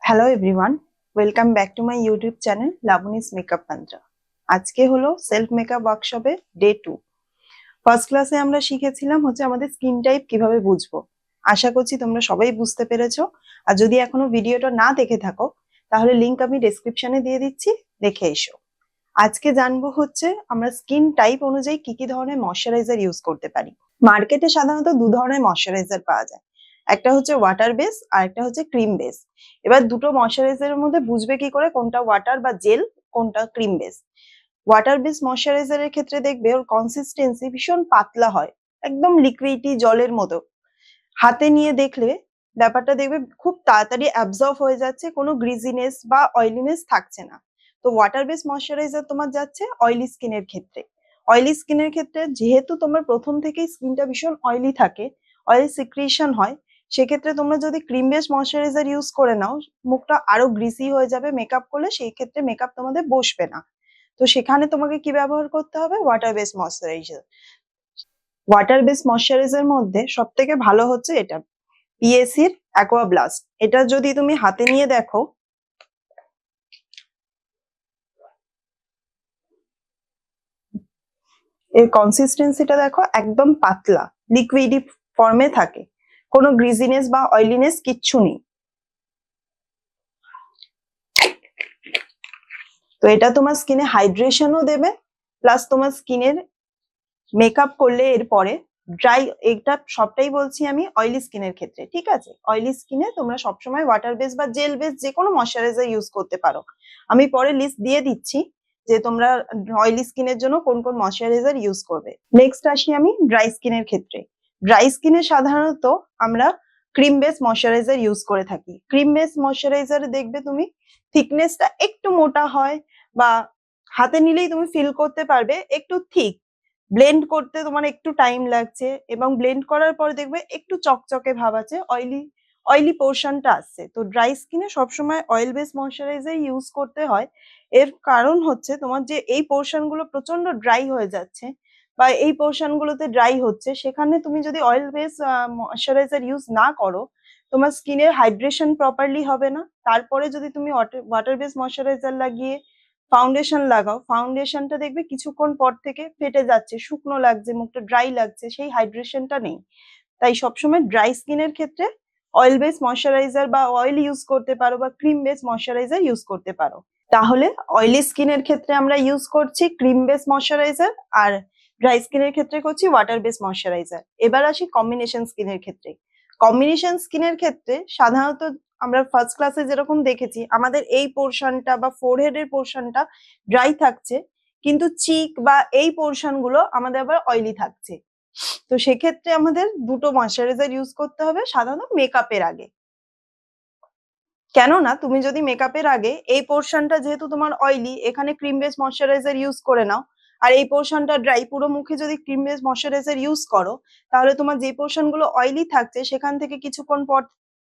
Hello everyone, welcome back to my YouTube channel Labani's makeup তন্ত্র। আজকে হলো সেলফ মেকআপ ওয়ার্কশপে ডে 2। ফার্স্ট ক্লাসে আমরা শিখেছিলাম আমাদের স্কিন টাইপ কিভাবে বুঝবো। আশা করছি তোমরা সবাই বুঝতে পেরেছো। আর যদি এখনো ভিডিওটা না দেখে থাকো তাহলে লিংক আমি ডেসক্রিপশনে দিয়ে দিচ্ছি, দেখে এসো। আজকে জানবো আমরা স্কিন টাইপ অনুযায়ী কি কি ধরনের ময়শ্চারাইজার ইউজ করতে পারি। মার্কেটে সাধারণত দু ধরনের ময়শ্চারাইজার পাওয়া যায়, একটা হচ্ছে ওয়াটার বেস আর একটা হচ্ছে ক্রিম বেস। এবার দুটো ময়শ্চারাইজারের মধ্যে বুঝবে কি করে কোনটা ওয়াটার বা জেল, কোনটা ক্রিম বেস। ওয়াটার বেস ময়শ্চারাইজারের ক্ষেত্রে দেখবে ওর কনসিস্টেন্সি ভীষণ পাতলা হয়, একদম লিকুইডি জলের মতো। হাতে নিয়ে দেখলে ব্যাপারটা দেখবে খুব তাড়াতাড়ি অ্যাবজর্ব হয়ে যাচ্ছে, কোনো গ্রিজিনেস বা অয়েলিনেস থাকছে না। তো ওয়াটার বেস ময়শ্চারাইজার তোমার যাচ্ছে অয়েলি স্কিনের ক্ষেত্রে। অয়েলি স্কিনের ক্ষেত্রে যেহেতু তোমার প্রথম থেকেই স্কিনটা ভীষণ অয়েলি থাকে, অয়েল সিক্রিয়েশন হয়, সেক্ষেত্রে তোমরা যদি ক্রিম বেস ময়শ্চারাইজার ইউজ করে নাও মুখটা আরো গ্রিসি হয়ে যাবে মেকআপ করলে, সেই ক্ষেত্রে মেকআপ তোমাদের বসবে না। তো সেখানে তোমাকে কি ব্যবহার করতে হবে? Water base moisturiser. Water base moisturiser মধ্যে সব থেকে ভালো হচ্ছে এটা পিএসির অ্যাকোয়া ব্লাস্ট। এটা যদি তুমি হাতে নিয়ে দেখো, এর কনসিস্টেন্সিটা দেখো, একদম পাতলা লিকুইডি ফর্মে থাকে, কোনো গ্রিজিনেস বা অয়েলিনেস কিচ্ছু নেই। তো এটা তোমার স্কিনে হাইড্রেশনও দেবে, প্লাস তোমার স্কিনের মেকআপ করলে এরপরে ড্রাই, এটা সবটাই বলছি আমি অয়েলি স্কিনের ক্ষেত্রে, ঠিক আছে? অয়েলি স্কিনে তোমরা সবসময় ওয়াটার বেস বা জেল বেস যে কোনো ময়শ্চারাইজার ইউজ করতে পারো। আমি পরে লিস্ট দিয়ে দিচ্ছি যে তোমরা অয়েলি স্কিনের জন্য কোন কোন ময়শ্চারাইজার ইউজ করবে। নেক্সট আসি আমি ড্রাই স্কিনের ক্ষেত্রে। ড্রাই স্কিনে সাধারণত আমরা ক্রিম বেস ময়শ্চারাইজার ইউজ করে থাকি। ক্রিম বেস ময়শ্চারাইজারে দেখবে তুমি থিকনেসটা একটু মোটা হয়, বা হাতে নিলেই তুমি ফিল করতে পারবে একটু থিক। ব্লেন্ড করতে তোমার একটু টাইম লাগছে, এবং ব্লেন্ড করার পরে দেখবে একটু চকচকে ভাব আছে, অয়েলি পোর্শনটা আসছে। তো ড্রাই স্কিনে সবসময় অয়েল বেস ময়শ্চারাইজার ইউজ করতে হয়। এর কারণ তোমার যে এই পোর্শন গুলো প্রচন্ড ড্রাই হয়ে যাচ্ছে, বা এই পোর্শন গুলোতে ড্রাই হচ্ছে, সেখানে তুমি যদি অয়েল বেস ময়শ্চারাইজার ইউজ না করো, তোমার স্কিনের হাইড্রেশন প্রপারলি হবে না। তারপরে যদি তুমি ওয়াটার বেস ময়শ্চারাইজার লাগিয়ে ফাউন্ডেশন লাগাও, ফাউন্ডেশনটা দেখবে কিছুক্ষণ পর থেকে ফেটে যাচ্ছে, শুকনো লাগছে, মুখটা ড্রাই লাগছে, সেই হাইড্রেশনটা নেই। তাই সবসময় ড্রাই স্কিনের ক্ষেত্রে অয়েল বেস ময়শ্চারাইজার বা অয়েল ইউজ করতে পারো, বা ক্রিম বেস ময়শ্চারাইজার ইউজ করতে পারো। তাহলে অয়েলি স্কিনের ক্ষেত্রে আমরা ইউজ করছি ক্রিম বেস ময়শ্চারাইজার, আর ড্রাই স্কিনের ক্ষেত্রে করছি ওয়াটার বেস ময়শ্চারাইজার। এবার আসি কম্বিনেশন স্কিনের ক্ষেত্রে। কম্বিনেশন স্কিনের ক্ষেত্রে সাধারণত আমরা ফার্স্ট ক্লাসে যেরকম দেখেছি, আমাদের এই পোর্শনটা বা ফোরহেডের পোর্শনটা ড্রাই থাকছে, কিন্তু চিক বা এই পোর্শন গুলো আমাদের আবার অয়েলি থাকছে। তো সেক্ষেত্রে আমাদের দুটো ময়শ্চারাইজার ইউজ করতে হবে সাধারণত মেকআপের আগে। কেননা তুমি যদি মেকআপের আগে এই পোর্শনটা যেহেতু তোমার অয়েলি, এখানে ক্রিম বেস ময়শ্চারাইজার ইউজ করে নাও, আর এই পোর্শনটা ড্রাই, পুরো মুখে যদি ক্রিম বেস ময়শ্চারাইজার ইউজ করো, তাহলে তোমার যে পোর্শন গুলো অয়েলি থাকছে সেখান থেকে কিছুক্ষণ পর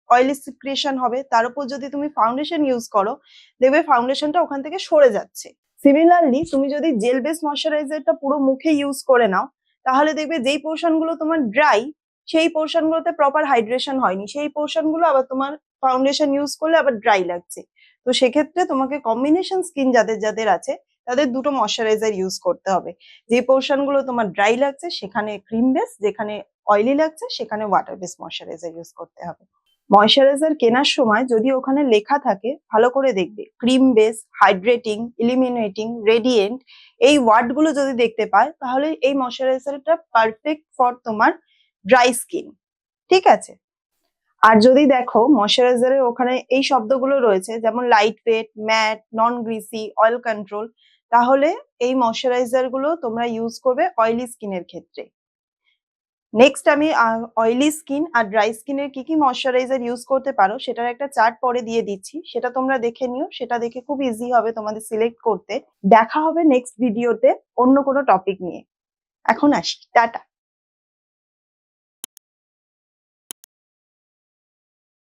অয়েলি সিক্রিয়েশন হবে। তার উপর যদি তুমি ফাউন্ডেশন ইউজ করো, দেখবে ফাউন্ডেশনটা ওখান থেকে সরে যাচ্ছে। সিমিলারলি তুমি যদি জেল বেস ময়শ্চারাইজারটা পুরো মুখে ইউজ করে নাও, তাহলে দেখবে যেই পোর্শন গুলো তোমার ড্রাই, সেই পোর্শন গুলোতে প্রপার হাইড্রেশন হয়নি, সেই পোর্শন গুলো আবার তোমার ফাউন্ডেশন ইউজ করলে আবার ড্রাই লাগছে। তো সেক্ষেত্রে তোমাকে কম্বিনেশন স্কিন যাদের যাদের আছে তাদের দুটো ময়শ্চারাইজার ইউজ করতে হবে। যে পোর্শন গুলো তোমার ড্রাই লাগছে সেখানে ক্রিম বেস, যেখানে অয়েলি লাগছে সেখানে ওয়াটার বেস ময়শ্চারাইজার ইউজ করতে হবে। ময়শ্চারাইজার কেনার সময় যদি ওখানে লেখা থাকে, ভালো করে দেখবে ক্রিম বেস, হাইড্রেটিং, ইলিমিনেটিং, রেডিয়েন্ট, এই ওয়ার্ড গুলো যদি দেখতে পায়, তাহলে এই ময়শ্চারাইজারটা পারফেক্ট ফর তোমার ড্রাই স্কিন, ঠিক আছে? আর যদি দেখো ময়শ্চারাইজারের ওখানে এই শব্দগুলো রয়েছে, যেমন লাইট ওয়েট, ম্যাট, নন গ্রিসি, অয়েল কন্ট্রোল, তাহলে এই ময়শ্চারাইজার গুলো তোমরা ইউজ করবে অয়েলি স্কিনের ক্ষেত্রে। নেক্সট আমি অয়েলি স্কিন আর ড্রাই স্কিনের কি কি ময়শ্চারাইজার ইউজ করতে পারো সেটার একটা চার্ট পরে দিয়ে দিচ্ছি, সেটা তোমরা দেখে নিও। সেটা দেখে খুব ইজি হবে তোমাদের সিলেক্ট করতে। দেখা হবে নেক্সট ভিডিওতে অন্য কোনো টপিক নিয়ে। এখন আসি, টাটা।